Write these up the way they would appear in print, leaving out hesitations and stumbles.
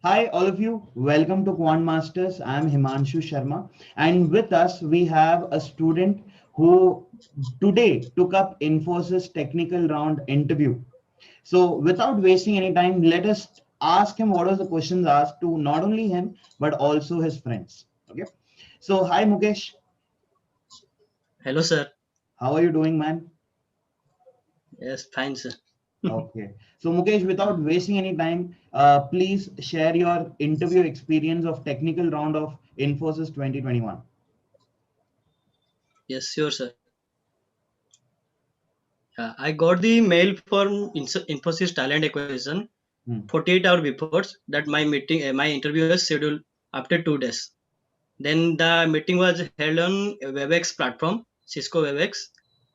Hi, all of you. Welcome to Quant Masters. I'm Himanshu Sharma, and with us we have a student who today took up Infosys technical round interview. So, without wasting any time, let us ask him what was the questions asked to not only him but also his friends. Okay. So, hi Mukesh, Hello, sir. how are you doing, man? Yes, fine, sir. Okay. So, Mukesh, without wasting any time, please share your interview experience of technical round of Infosys 2021. Yes, sure, sir. I got the mail from Infosys Talent Acquisition Hmm. 48 hours before that my interview was scheduled after 2 days. Then the meeting was held on WebEx platform, Cisco WebEx.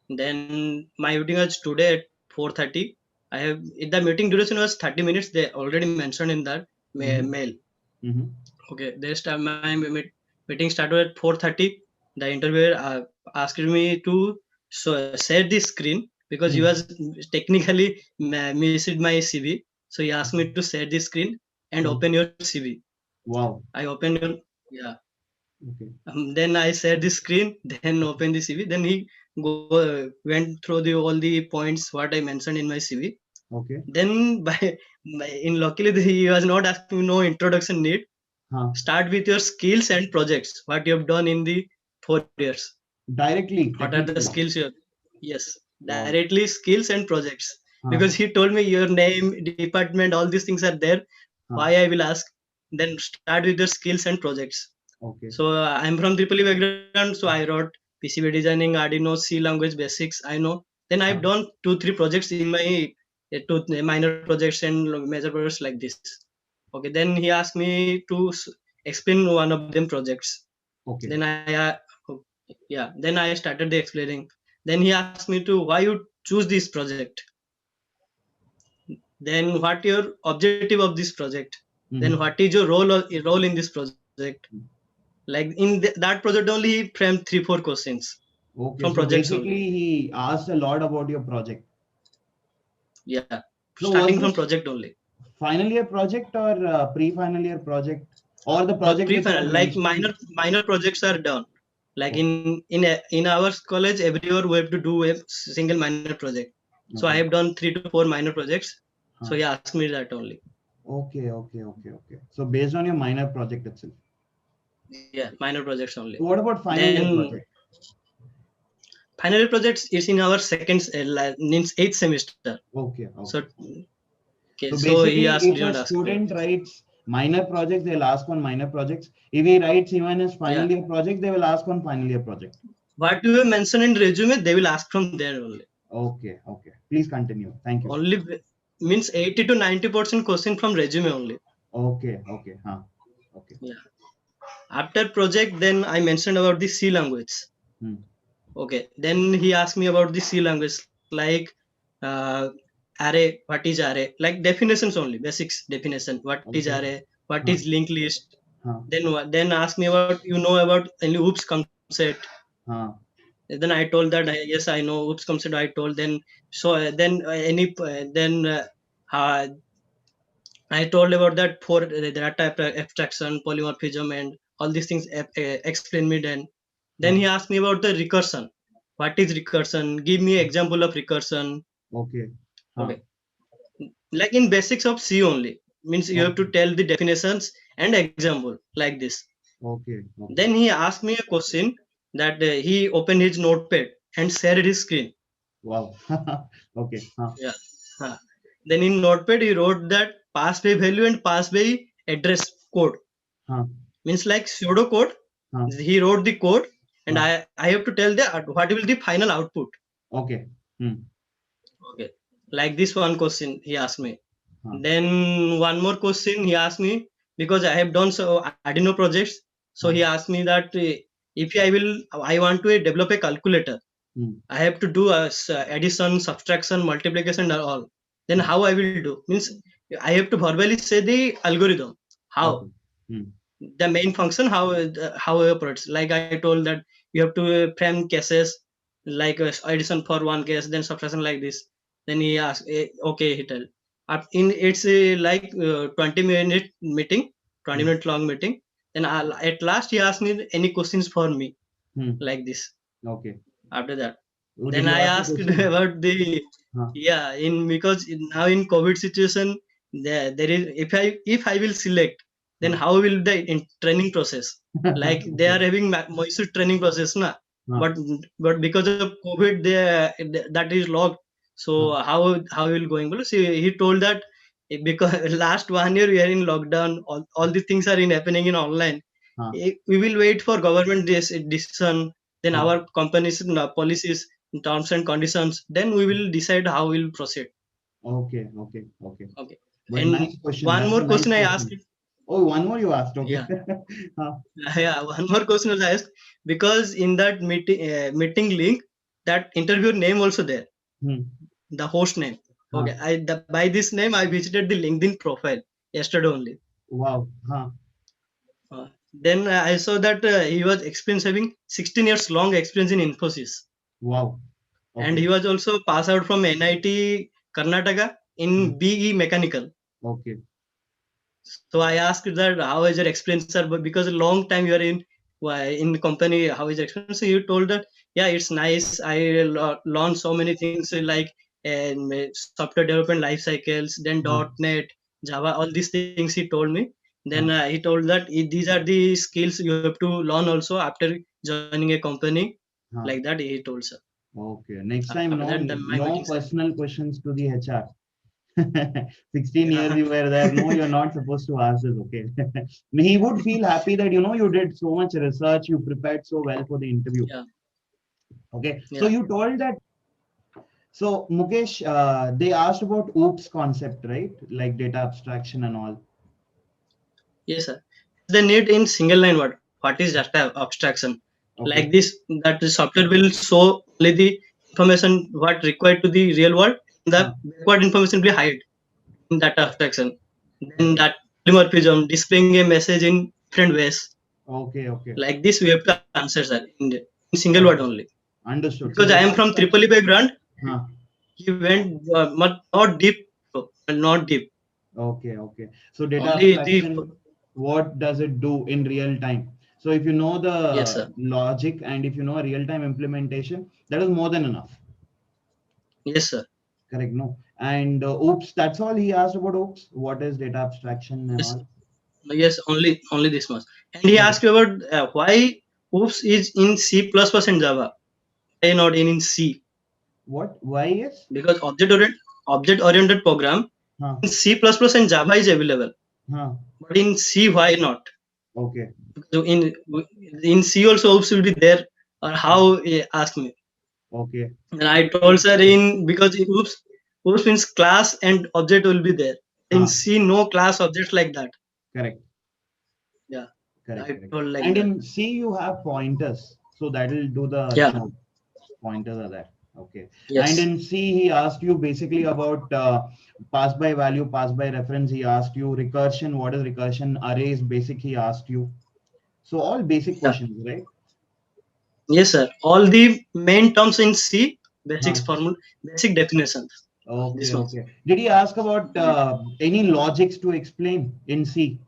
Then my meeting was today at 4:30. The meeting duration was 30 minutes. They already mentioned in that Mm-hmm. mail. Mm-hmm. Okay, meeting started at 4:30. The interviewer asked me to share the screen because he Hmm. was technically missed my CV. So he asked me to share the screen and Hmm. open your CV. Wow. I opened your yeah. Okay. Then I shared the screen, then opened the CV. Then he went through all the points what I mentioned in my CV. Okay. Then in luckily he was not asking no introduction need. Huh. Start with your skills and projects what you have done in the 4 years. Directly, What are the technically. skills you have? Yes, Wow. directly skills and projects, Huh. because he told me your name, department, all these things are there. Why Huh. I will ask? Then start with your skills and projects. Okay. So I'm from triple E background, so I wrote PCB designing, Arduino, C language basics I know. Then I've Huh. done 2 3 projects in my two minor projects and major projects like this. Okay, then he asked me to explain one of them projects. Okay. Then yeah, then I started the explaining. Then he asked me to why you choose this project, then what your objective of this project, then Mm-hmm. what is your role in this project. Like in that project only he framed 3 4 questions from Okay. So projects only. basically, he asked a lot about your project. Yeah, So starting was from this project only. final year project or pre-final year project or the No, project which you pre-final, have like mentioned? minor projects are done. Like Okay. in our college, every year we have to do a single minor project. So I have Okay. done 3 to 4 minor projects. So he Huh. asked me that only. Okay. Okay. Okay. Okay. So based on your minor project itself. Yeah, minor projects only. So what about final year Then project? final year projects is in our means 8th semester. Okay. So Okay. okay, So so he basically, asked, if didn't a ask about student this. writes minor projects, they'll ask on minor projects. If he writes even his Yeah, final year project, they will ask on final year project. what you mention in resume, they will ask from there only. Okay, okay. Please continue. Thank you. Only means 80 to 90% question from resume only. Okay, okay, huh. Okay. Yeah. After project, then I mentioned about the C language. Hmm. Okay. Then he asked me about the C language, like uh, array. What is array? Like definitions only, basics definition. What is Okay. array? What Huh. is linked list? Huh. Then ask me about about any OOPS concept. Huh. Then I told that yes, I know OOPS concept. I told then uh, I told about that for data abstraction, polymorphism, and all these things. Explain me then. Then Huh. he asked me about the recursion. What is recursion? Give me example of recursion. Okay. Huh. Okay, like in basics of C only. Means you have to Okay. tell the definitions and example like this. Okay. Okay. Then he asked me a question that he opened his notepad and shared his screen. Wow. Okay. Huh. Yeah. Huh. Then in notepad he wrote that pass by value and pass by address code, Huh. means like pseudo code. Huh. He wrote the code and Huh. I have to tell the what will the final output. Okay. Hmm. Okay, like this one question he asked me. Huh. Then one more question he asked me, because I have done so Arduino projects. So he Huh. asked me that if I want to develop a calculator, Hmm. I have to do addition, subtraction, multiplication and all. Then Hmm. how I will do, means I have to verbally say the algorithm, how Okay. Hmm. the main function, how it operates. Like I told that you have to frame cases, like addition for one case, then subtraction like this. Then he asked okay, he tell. in it's like 20-minute meeting, 20-minute long meeting. Then at last he asked me any questions for me Hmm. like this. Okay. After that, Oh, did then you I ask a asked question? about the Huh. because now in COVID situation, there is if I will select, then Huh. how will the training process? Like they Okay. are having Mysore training process, na. Huh. But because of COVID, that is locked. So Huh. how will going? Well, see, he told that because last 1 year we are in lockdown, all the things are in happening in online. Huh. We will wait for government decision, then Huh. our company's policies, terms and conditions, then we will decide how we'll proceed. Okay. Okay. Okay. Okay. But And nice question. one That's a more nice question I asked. question. Oh, one more you asked. Okay. Yeah, Huh. yeah. One more question was asked because in that meeting link, that interviewer name also there, Hmm. the host name. Huh. Okay, by this name I visited the LinkedIn profile yesterday only. Wow. Huh. Then I saw that he was experience having 16 years long experience in Infosys, Wow. and Okay. he was also passed out from NIT Karnataka Hmm. in BE Mechanical. Okay. So I asked that how is your experience, sir? But because a long time you are in the company, how is your experience? So he told that yeah, it's nice. I learned so many things like software development life cycles, then Huh. .NET, Java, all these things he told me. Then Huh. he told that these are the skills you have to learn also after joining a company. Huh. Like that he told, sir. Okay. Next After time, that, no, then my no meeting said, personal questions to the HR. 16 years yeah, you were there. No, you're not supposed to ask this. Okay. He would feel happy that, you did so much research, you prepared so well for the interview. yeah, Okay. So yeah, you told that. So Mukesh, they asked about OOPS concept, right? Like data abstraction and all. yes, sir. They need in single line word. What is data abstraction? Like Okay. this, that the software will show only the information what required to the real world. The Huh. backward information will hide in data abstraction. Then Okay. that polymorphism, displaying a message in different ways. Okay. Okay. Like this, we have to answer that in single word Okay. only. Understood. So Because I data am from Triple E abstraction. background, Huh. he went not deep, not deep. Okay, okay. So data Only the abstraction, what does it do in real time? So if you know yes, the sir. logic and if you know a real-time implementation, that is more than enough. Yes, sir. Correct, no? And oops, that's all he asked about oops. What is data abstraction and Yes, all? yes, only this much. And he Okay. asked you about why OOPS is in C++ and Java, why not in C? What? Why is? Because object oriented program Huh, in C++ and Java is available, huh. but in C why not? Okay. So in C also OOPS will be there, or how he asked me. Okay. And I told sir in because in OOPS means class and object will be there. In Huh. C no class objects like that. Correct. Yeah, Correct. I Correct. told like And that. in C, you have pointers. So that will do the Yeah. job. Pointers are there. Okay. And Yes. in C, he asked you basically about pass by value, pass by reference. He asked you recursion. What is recursion? Arrays, basic. He asked you. So all basic Yeah. questions, right? Yes, sir. All the main terms in C, basics Huh. formula, basic definitions. Okay. This much. Okay. Did he ask about any logics to explain in C?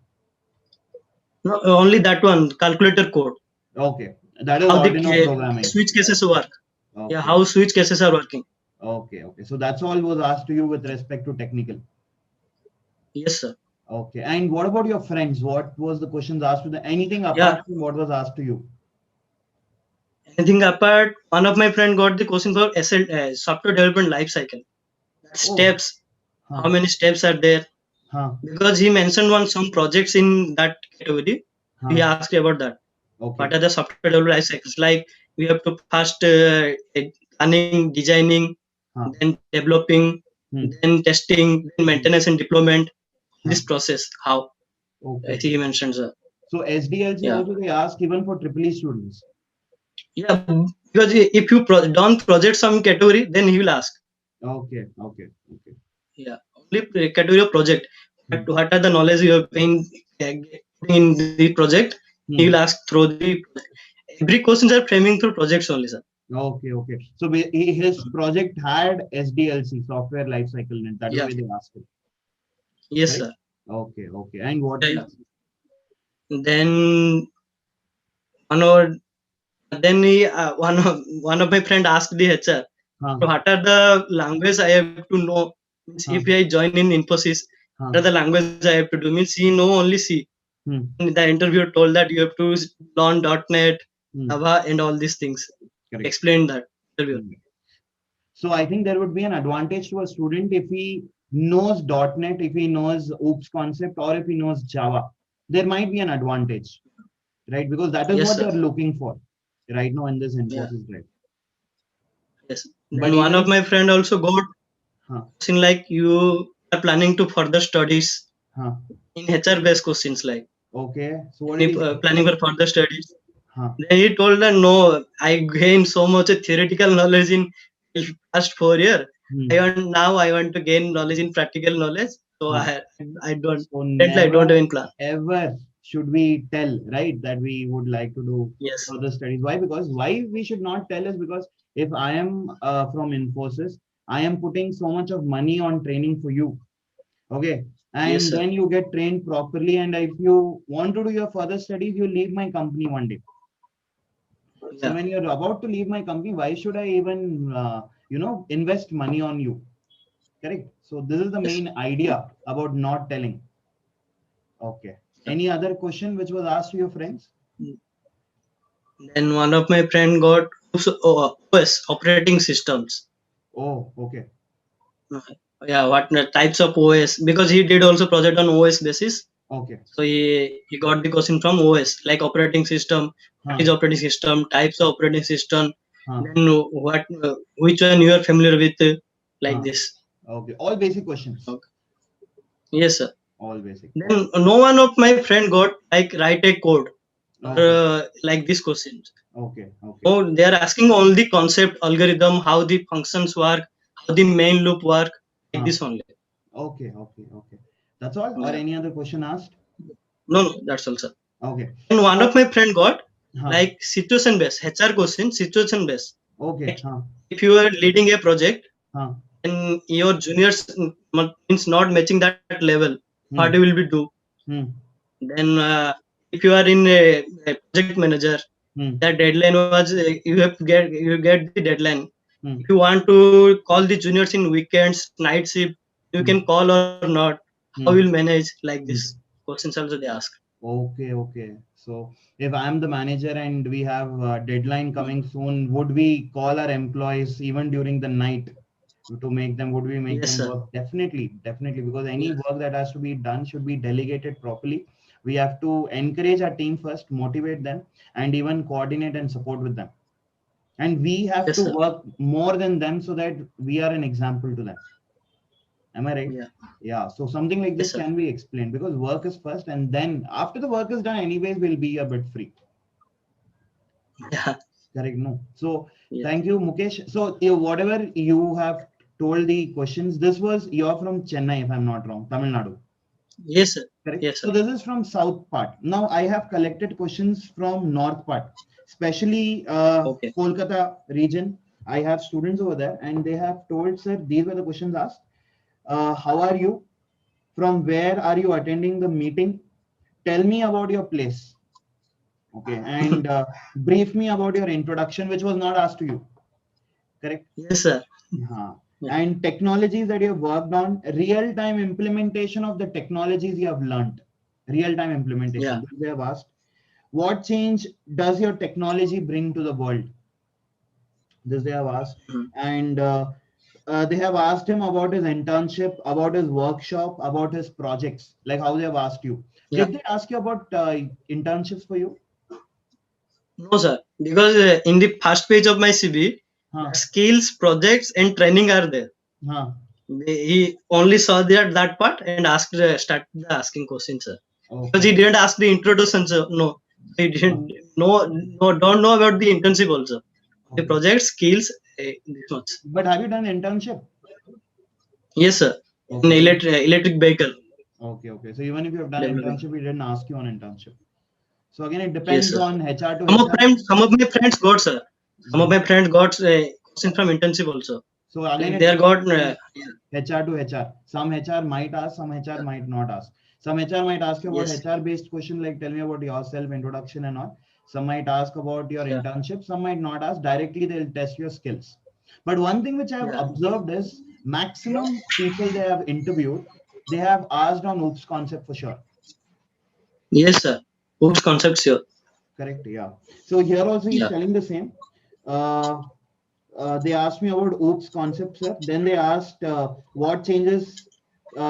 No, only that one, calculator code. Okay. That is How the Arduino programming. switch cases work. Yeah, Okay. how switch cases are working. Okay. Okay. So that's all was asked to you with respect to technical. Yes, sir. Okay. And what about your friends? What was the questions asked to them? Anything Yeah. apart from what was asked to you? Anything apart, one of my friend got the question for software development life cycle. Oh, Steps. huh, How many steps are there? huh, Because he mentioned some projects in that category. He huh. asked about that. What Okay. are the software development life cycles? Like we have to first planning, designing, Huh. then developing, Hmm. then testing, then Hmm. maintenance and deployment. Huh. This process, how Okay. he mentions. So SDLC Yeah, also they ask even for triple E students. yeah. Because if you don't project some category, then he will ask. Okay. Okay. Okay. Yeah, only category of project. Hmm. What are the knowledge you have in the project? He will Hmm. ask through the every questions are framing through projects only, sir. Okay. Okay. So his project had SDLC, software lifecycle, and that is Yeah, why they asked it. Yes, Correct? sir. Okay, okay. And what Yeah. else? Then one hour, then one of my friend asked the HR, Huh, what are the language I have to know? Means huh, if I join in Infosys, huh. what are the language I have to do? Means he know only C. Hmm, And the interviewer told that you have to learn .NET, hmm. Java, and all these things. Correct. Explain that interviewer. Hmm. So I think there would be an advantage to a student if he knows .NET, if he knows OOPS concept, or if he knows Java. There might be an advantage, right? Because that is Yes, what sir. they're looking for right now in this Yeah. Infosys, right? Yes. But Then one even of if, my friend also got huh, question like you are planning to further studies huh, in HR based questions like okay. So what did any he say? planning for further studies. Huh, Then he told that no, I gained so much theoretical knowledge in past 4 years. hmm, I want to gain knowledge in practical knowledge. So huh. I don't So currently I never don't even plan. ever should we tell, right, that we would like to do Yes. further studies. Why? Because why we should not tell is because if I am from Infosys, I am putting so much of money on training for you. Okay. Yes, And sir. then you get trained properly. And if you want to do your further studies, you leave my company one day. So Yeah. when you're about to leave my company, why should I even, invest money on you? Correct. So this is the Yes. main idea about not telling. Okay. Any other question which was asked to your friends? Then one of my friend got OS operating systems. Oh, okay. Uh, Yeah, what types of OS? Because he did also project on OS basis. Okay. So he got the question from OS like operating system. What Huh, is operating system? Types of operating system. huh, Then what? Which one you are familiar with? Like huh. this. Okay. All basic questions. Okay. Yes, sir. All basic. Okay. Then no one of my friend got like write a code or Okay. like this questions. Okay. Okay. Oh, they are asking all the concept, algorithm, how the functions work, how the main loop work, like Huh. this only. Okay. Okay. Okay. That's all. Or Yeah. any other question asked? No, no, that's also. Okay. And one of So, my friend got huh. like situation based, HR question, situation based. Okay. Like Huh. if you are leading a project Huh. and your juniors means not matching that level, what you Hmm. will be do? Hmm. Then if you are in a project manager, Hmm. that deadline was you get the deadline. Hmm. If you want to call the juniors in weekends, night shift, you Hmm. can call or not. How will Hmm. manage like this? Hmm. Questions also they ask. Okay. Okay. So if I'm the manager and we have a deadline Mm. coming soon, would we call our employees even during the night to make them, would we make Yes, them sir. work? Definitely, definitely, because any Yes, work that has to be done should be delegated properly. We have to encourage our team first, motivate them, and even coordinate and support with them. And we have yes, to sir. work more than them so that we are an example to them. Am I right? Yeah, Yeah. So something like this yes, sir. can be explained because work is first, and then after the work is done, anyways, we'll be a bit free. Yeah, Correct. No. So yeah. thank you, Mukesh. So whatever you have told the questions, this was you're from Chennai, if I'm not wrong, Tamil Nadu. Yes, sir. Correct. Yes, So sir. this is from south part. Now I have collected questions from north part, especially Okay. Kolkata region. I have students over there, and they have told, sir, these were the questions asked. How are you? From where are you attending the meeting? Tell me about your place. Okay, and brief me about your introduction, which was not asked to you. Correct. Yes, sir. Huh. Yeah. And technologies that you have worked on, real-time implementation of the technologies you have learned, real-time Yeah. implementation. They have asked, what change does your technology bring to the world? This they have asked, Mm. and they have asked him about his internship, about his workshop, about his projects, like how they have asked you. Yeah. Did they ask you about internships for you? No, sir. Because in the first page of my CV, Huh? skills, projects, and training are there. Huh? He only saw that part and asked started asking questions, sir. Because he Okay. didn't ask the introduction, sir. No, he Huh. didn't don't know about the internship also. The Okay. project skills, this much. But have you done internship? Yes, sir. In Okay. So electric vehicle okay. Okay. So even if you have done developing. internship, we didn't ask you on internship. So again, it Yes, depends sir. on HR to HR. Some of my friends got, sir. Some of Hmm. my friends got a question from internship also. So again, They are got HR to HR. Some HR might ask, some HR might not ask. Some HR might ask you about yes, HR based question like tell me about yourself, introduction and all. Some might ask about your yeah, internship. Some might not ask. Directly they'll test your skills. But one thing which I have yeah, observed is maximum people they have interviewed, they have asked on OOPS concept for sure. yes, sir. Oops, concepts here. Correct. Yeah. So here also he's Yeah, telling the same. Uh, they asked me about OOPS concept, sir. Then they asked what changes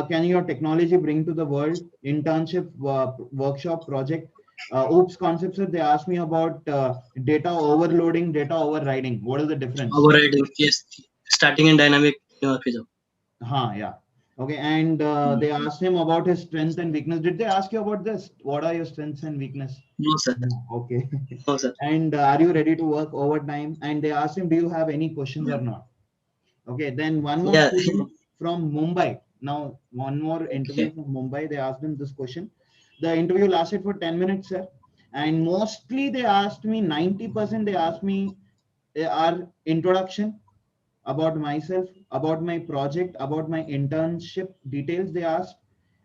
can your technology bring to the world? Internship, workshop, project. OOPS concept, sir. They asked me about data overloading, data overriding. What is the difference? overriding. Yes, starting in dynamic morphism. Yeah. Okay. And they asked him about his strength and weakness. Did they ask you about this? What are your strengths and weakness? No, sir. No. Okay. No, sir. And are you ready to work overtime? And they asked him, do you have any questions Yeah, or not? Okay, then one more yeah. student from Mumbai. Now, one more interview Okay. from Mumbai. They asked him this question. The interview lasted for 10 minutes, sir. And mostly they asked me, 90% they asked me our introduction about myself, about my project, about my internship details they asked.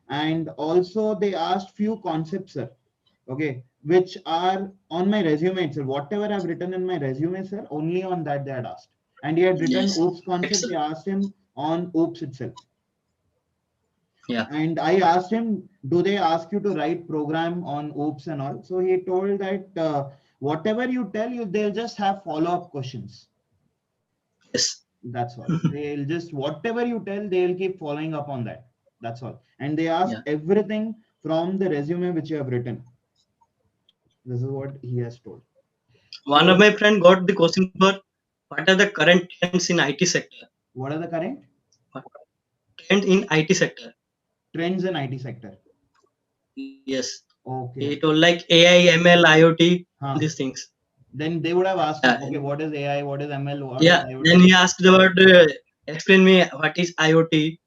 And also they asked few concepts, sir. Okay, which are on my resume itself. Whatever I've written in my resume, sir, only on that they had asked. And he had written Yes. OOPS concept. They Excellent. asked him on OOPS itself. Yeah. And I asked him, do they ask you to write program on OOPS and all? So he told that whatever you tell you, they'll just have follow-up questions. Yes. That's all. They'll just, whatever you tell, they'll keep following up on that. That's all. And they ask Yeah. everything from the resume which you have written. This is what he has told. One of So, my friend got the question for what are the current trends in IT sector? what are the current Trend in IT sector. trends in IT sector? Yes. He Okay. told like AI, ML, IoT, all Huh. these things. Then they would have asked him, Yeah. okay, what is AI? What is ML? What is Yeah. Then IoT? he asked about explain me what is IoT.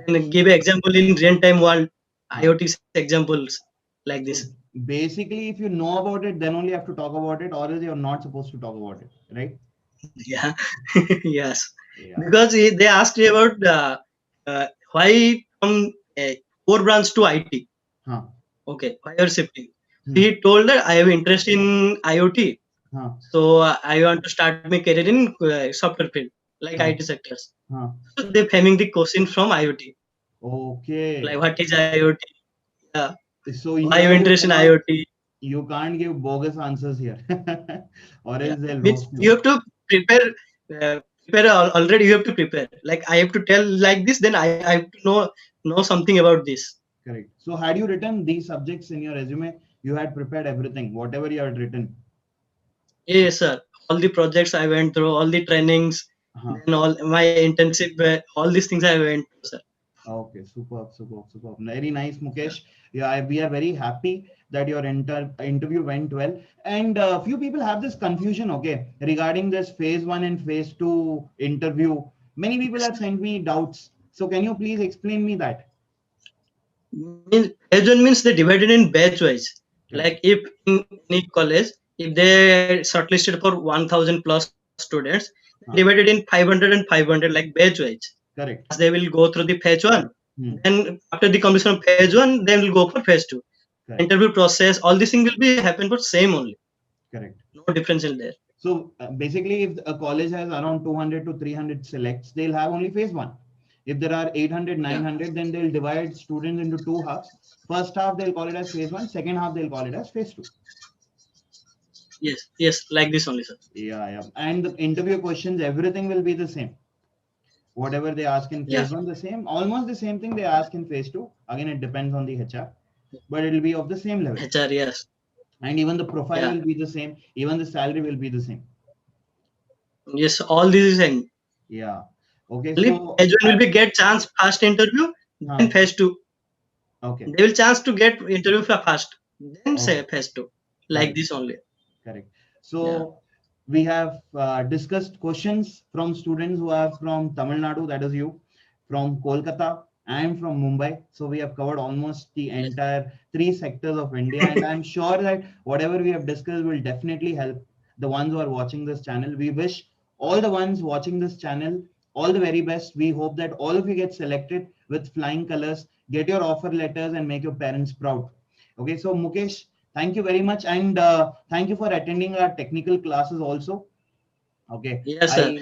Then give an example in real time world. Huh. IoT examples like this. So basically, if you know about it, then only you have to talk about it, or else you're not supposed to talk about it, right? Yeah. Yes. Yeah. Because they asked me about why from core branch to IT. Huh. Okay, why you're shifting. Hmm. He told that I have interest in IoT, Huh. so I want to start my career in software field like Huh. IT sectors. Huh. So they framing the question from IoT, like Okay. what is IoT? Yeah, So why you here interest in IoT? you can't give bogus answers here, or Yeah, else they'll which roast you you. have to prepare. Already. You have to prepare. Like I have to tell like this, then I have to know something about this. Correct. So had you written these subjects in your resume, you had prepared everything, whatever you had written. Yes, sir. All the projects I went through, all the trainings, Uh-huh. then all my internship, all these things I went through, sir. Okay, superb, superb, superb. Very nice, Mukesh. Yeah, we are very happy that your interview went well. And few people have this confusion, okay, regarding this phase one and phase two interview. Many people have sent me doubts. So can you please explain me that? Means phase one means they divided in batch wise. Correct. Like if in any college, if they shortlisted for 1,000 plus students, Huh. divided in 500 and 500 like batch wise. Correct. As they will go through the phase one. Hmm. Then after the completion of phase one, they will go for phase two. Correct. Interview process, all these things will be happen for same only. Correct. No difference in there. So basically, if a college has around 200 to 300 selects, they'll have only phase one. If there are 800, Yeah. 900, then they'll divide students into two halves. First half, they'll call it as phase one. Second half, they'll call it as phase two. Yes, like this only, sir. Yeah. And the interview questions, everything will be the same. Whatever they ask in phase one, the same, almost the same thing they ask in phase two. Again, it depends on the HR, but it will be of the same level. HR, yes. And even the profile will be the same. Even the salary will be the same. Yes, all this is same. Yeah. Okay. Only So phase one will be get chance first interview, then phase two. Okay. They will chance to get interview for first, then say phase two. Like Correct. this only. Correct. So we have discussed questions from students who are from Tamil Nadu, that is you, from Kolkata, and from Mumbai. So we have covered almost the entire three sectors of India, and I'm sure that whatever we have discussed will definitely help the ones who are watching this channel. We wish all the ones watching this channel all the very best. We hope that all of you get selected with flying colors, get your offer letters, and make your parents proud. Okay, so Mukesh, thank you very much, and thank you for attending our technical classes also. Okay, Yes, sir.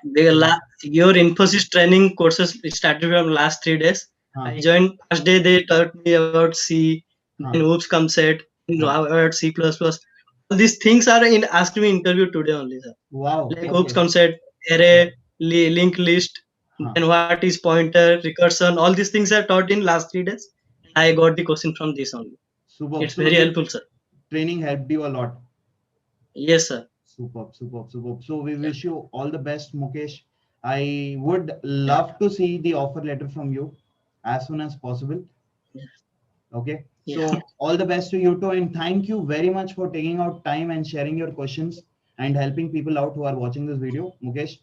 I Your Infosys training courses started from last 3 days. huh, I joined first day. They taught me about C, then huh, OOPS concept, huh. about C++. All these things are in asked me interview today only, sir. Wow. Like OOPS Okay. concept, array, linked list, Huh. then what is pointer, recursion. All these things are taught in last 3 days. I got the question from this only. Superb. It's So very the helpful, sir. training helped you a lot. Yes, sir. Superb, superb, superb. So we Yeah. wish you all the best, Mukesh. I would Yeah. love to see the offer letter from you as soon as possible. Yeah. Okay. Yeah. So all the best to you too, and thank you very much for taking out time and sharing your questions and helping people out who are watching this video, Mukesh.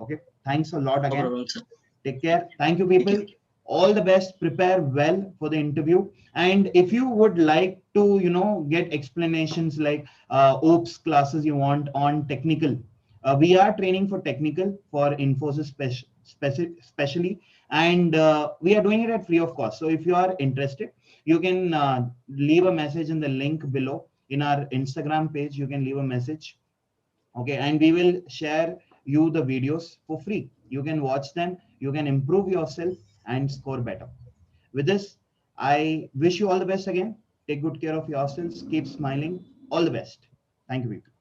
Okay. Thanks a lot No again. problem, sir. Take care. Thank you, Thank people. you. All the best. Prepare well for the interview. And if you would like to, get explanations like OPS classes you want on technical, we are training for technical for Infosys specially, and we are doing it at free of cost. So if you are interested, you can leave a message in the link below in our Instagram page. You can leave a message. Okay, and we will share you the videos for free. You can watch them, you can improve yourself and score better. With this, I wish you all the best again. Take good care of yourselves, keep smiling. All the best. Thank you, people.